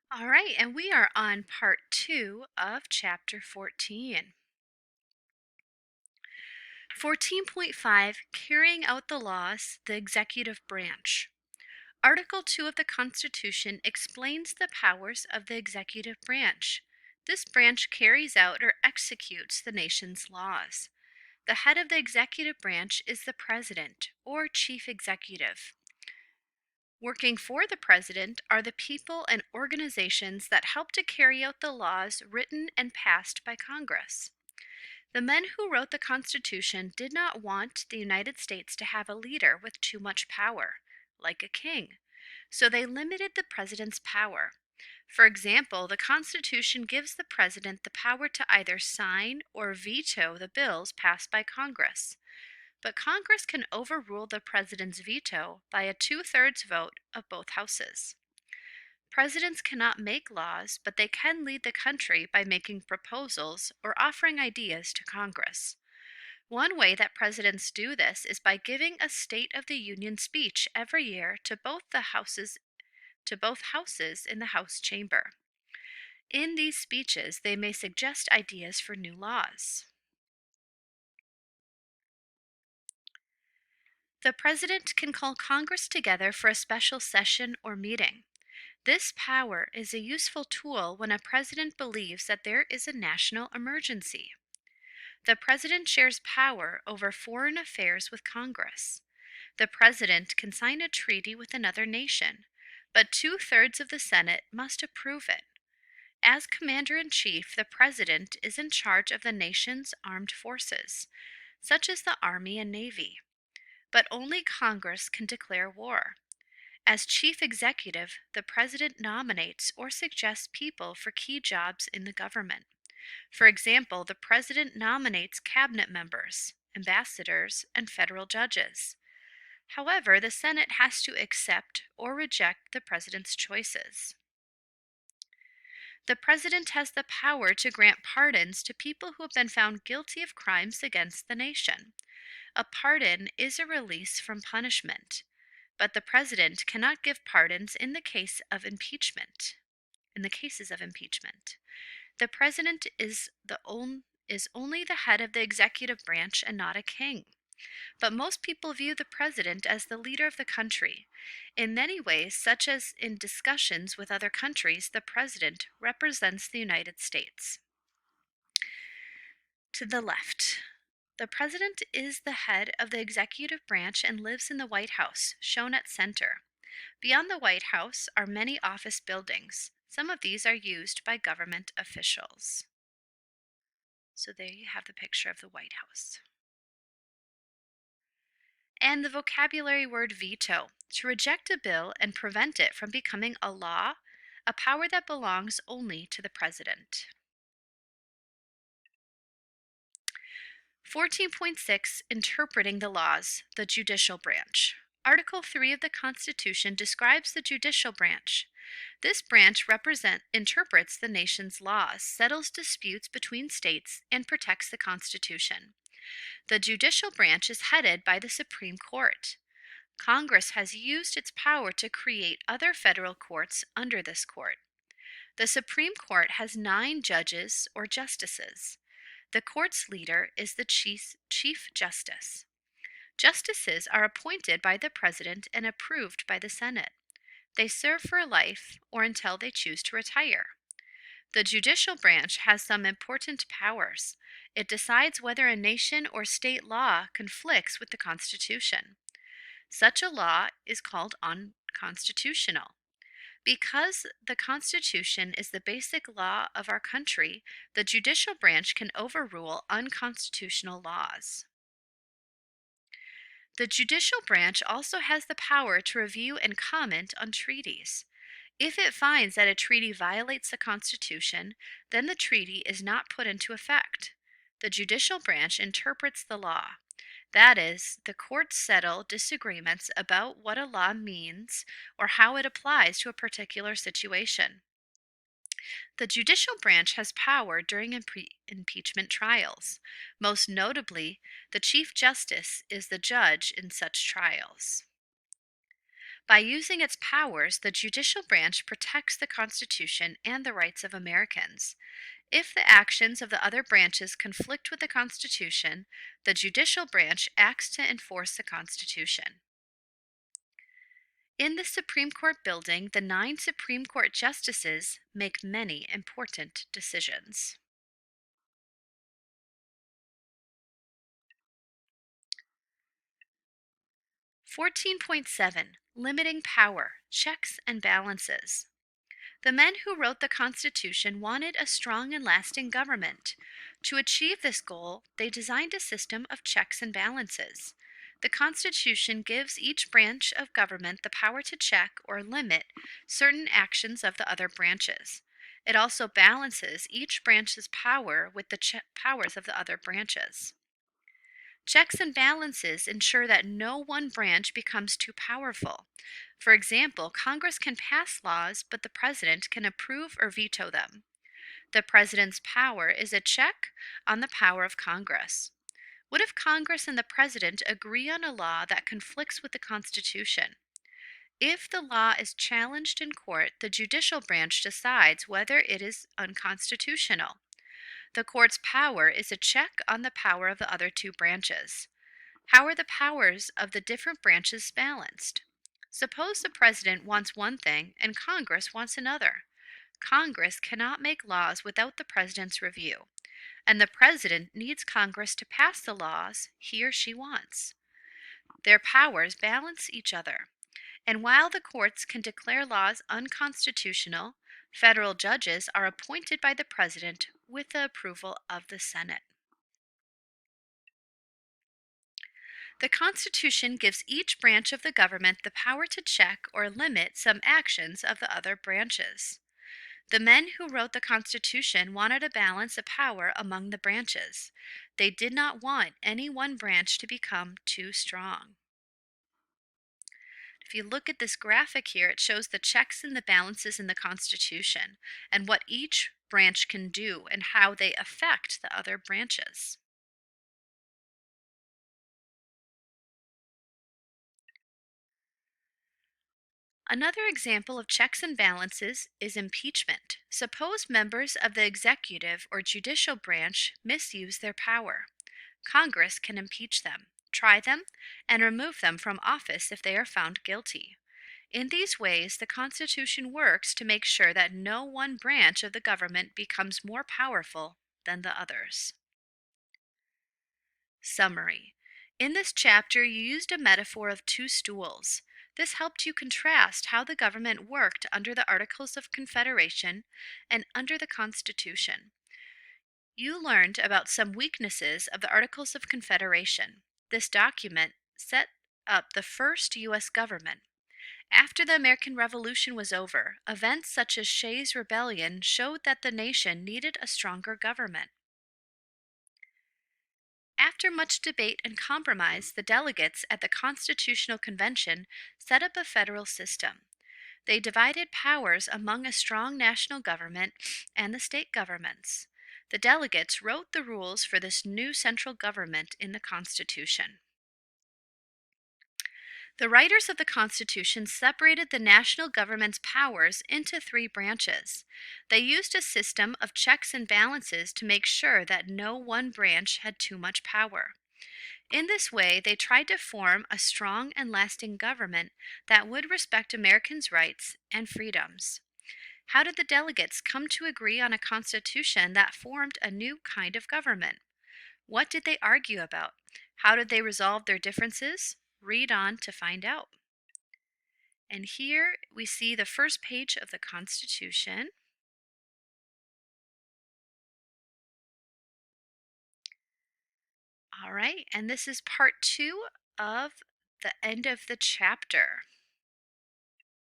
All right, and we are on part 2 of chapter 14. 14.5 Carrying Out the Laws, the Executive Branch. Article 2 of the Constitution explains the powers of the executive branch. This branch carries out or executes the nation's laws. The head of the executive branch is the president, or chief executive. Working for the president are the people and organizations that help to carry out the laws written and passed by Congress. The men who wrote the Constitution did not want the United States to have a leader with too much power, like a king, so they limited the president's power. For example, the Constitution gives the president the power to either sign or veto the bills passed by Congress. But Congress can overrule the president's veto by a two-thirds vote of both houses. Presidents cannot make laws, but they can lead the country by making proposals or offering ideas to Congress. One way that presidents do this is by giving a State of the Union speech every year to both houses in the House chamber. In these speeches, they may suggest ideas for new laws. The president can call Congress together for a special session or meeting. This power is a useful tool when a president believes that there is a national emergency. The president shares power over foreign affairs with Congress. The president can sign a treaty with another nation, but two-thirds of the Senate must approve it. As commander-in-chief, the president is in charge of the nation's armed forces, such as the Army and Navy. But only Congress can declare war. As chief executive, the president nominates or suggests people for key jobs in the government. For example, the president nominates cabinet members, ambassadors, and federal judges. However, the Senate has to accept or reject the president's choices. The president has the power to grant pardons to people who have been found guilty of crimes against the nation. A pardon is a release from punishment, but the president cannot give pardons in the cases of impeachment. The president is only the head of the executive branch and not a king. But most people view the president as the leader of the country. In many ways, such as in discussions with other countries, the president represents the United States. To the left, the president is the head of the executive branch and lives in the White House, shown at center. Beyond the White House are many office buildings. Some of these are used by government officials. So there you have the picture of the White House. And the vocabulary word veto, to reject a bill and prevent it from becoming a law, a power that belongs only to the president. 14.6 Interpreting the Laws, the Judicial Branch. Article 3 of the Constitution describes the judicial branch. This branch interprets the nation's laws, settles disputes between states, and protects the Constitution. The judicial branch is headed by the Supreme Court. Congress has used its power to create other federal courts under this court. The Supreme Court has 9 judges or justices. The court's leader is the Chief Justice. Justices are appointed by the President and approved by the Senate. They serve for life or until they choose to retire. The judicial branch has some important powers. It decides whether a nation or state law conflicts with the Constitution. Such a law is called unconstitutional. Because the Constitution is the basic law of our country, the judicial branch can overrule unconstitutional laws. The judicial branch also has the power to review and comment on treaties. If it finds that a treaty violates the Constitution, then the treaty is not put into effect. The judicial branch interprets the law. That is, the courts settle disagreements about what a law means or how it applies to a particular situation. The judicial branch has power during impeachment trials. Most notably, the Chief Justice is the judge in such trials. By using its powers, the judicial branch protects the Constitution and the rights of Americans. If the actions of the other branches conflict with the Constitution, the judicial branch acts to enforce the Constitution. In the Supreme Court building, the 9 Supreme Court justices make many important decisions. "14.7 Limiting Power, Checks and Balances. The men who wrote the Constitution wanted a strong and lasting government. To achieve this goal, they designed a system of checks and balances. The Constitution gives each branch of government the power to check or limit certain actions of the other branches. It also balances each branch's power with the powers of the other branches. Checks and balances ensure that no one branch becomes too powerful. For example, Congress can pass laws, but the president can approve or veto them. The president's power is a check on the power of Congress. What if Congress and the president agree on a law that conflicts with the Constitution? If the law is challenged in court, the judicial branch decides whether it is unconstitutional. The court's power is a check on the power of the other two branches. How are the powers of the different branches balanced? Suppose the president wants one thing and Congress wants another. Congress cannot make laws without the president's review, and the president needs Congress to pass the laws he or she wants. Their powers balance each other, and while the courts can declare laws unconstitutional, federal judges are appointed by the president with the approval of the Senate. The Constitution gives each branch of the government the power to check or limit some actions of the other branches. The men who wrote the Constitution wanted a balance of power among the branches. They did not want any one branch to become too strong. If you look at this graphic here, it shows the checks and the balances in the Constitution and what each branch can do and how they affect the other branches. Another example of checks and balances is impeachment. Suppose members of the executive or judicial branch misuse their power. Congress can impeach them, try them, and remove them from office if they are found guilty. In these ways, the Constitution works to make sure that no one branch of the government becomes more powerful than the others. Summary. In this chapter, you used a metaphor of 2 stools. This helped you contrast how the government worked under the Articles of Confederation and under the Constitution. You learned about some weaknesses of the Articles of Confederation. This document set up the first U.S. government. After the American Revolution was over, events such as Shays' Rebellion showed that the nation needed a stronger government. After much debate and compromise, the delegates at the Constitutional Convention set up a federal system. They divided powers among a strong national government and the state governments. The delegates wrote the rules for this new central government in the Constitution. The writers of the Constitution separated the national government's powers into 3 branches. They used a system of checks and balances to make sure that no one branch had too much power. In this way, they tried to form a strong and lasting government that would respect Americans' rights and freedoms. How did the delegates come to agree on a constitution that formed a new kind of government? What did they argue about? How did they resolve their differences? Read on to find out. And here we see the first page of the Constitution. All right, and this is part 2 of the end of the chapter.